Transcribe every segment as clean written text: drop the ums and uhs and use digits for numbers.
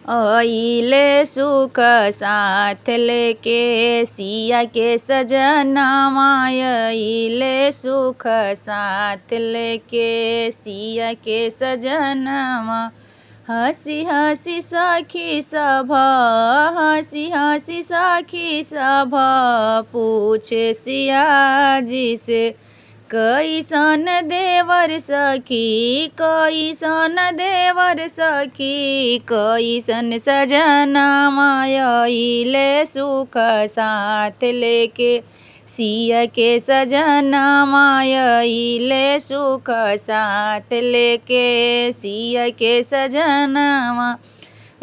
अइले सुख साथ लेके सिया के सजनावा। अइले सुख साथ लेके सिया के सजनावा। हंसी हंसी सखी सभ, हंसी हंसी सखी सभ पूछे सिया जी से, कैसन देवर सखी, कैसन देवर सखी, कैसन सजनावा। अइले सुख साथ लेके सिया के सजनावा। अइले सुख साथ लेके सिया के सजनावा।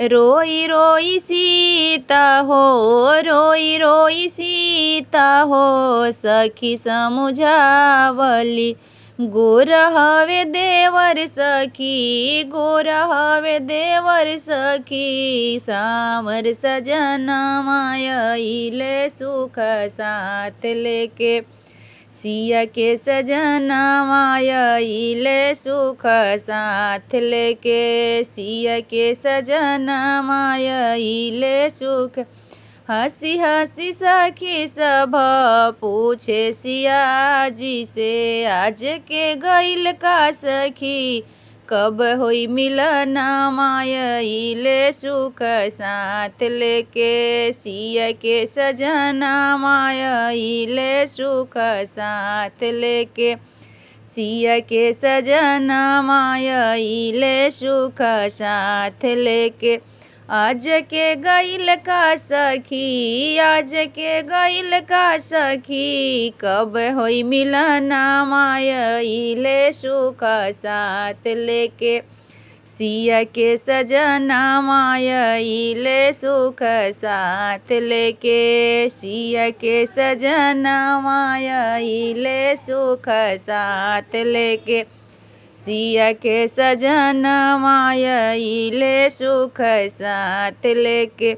रोई रोई सीता हो, रोई रोई सीता हो, सखी समुझावली। गोर हवे देवर सखी, गोर हवे देवर सखी, सावर सजनावा। अइले सुख साथ लेके सिया के सजनावा। अइले सुख साथ लेके सिया के सजनावा। अइले सुख हंसी हंसी सखी सब पूछे सिया जी से, आज के गइल का सखी, कब होई मिलनवा। अइले सुख साथ लेके सिया के सजनावा। अइले सुख साथ लेके सिया के सजनावा। अइले सुख साथ लेके आज के गइल का सखी, आज के गइल का सखी, कब होई मिलनवा। अइले सुख साथ लेके सिया के सजनावा। अइले सुख साथ लेके सिया के सजनावा। अइले सुख साथ लेके सिया के सजनावा। अइले सुख साथ लेके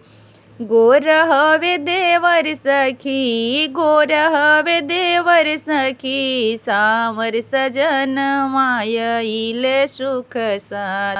गोर हवे देवर सखी, गोर हवे देवर सखी, सावर सजनावा। अइले सुख साथ।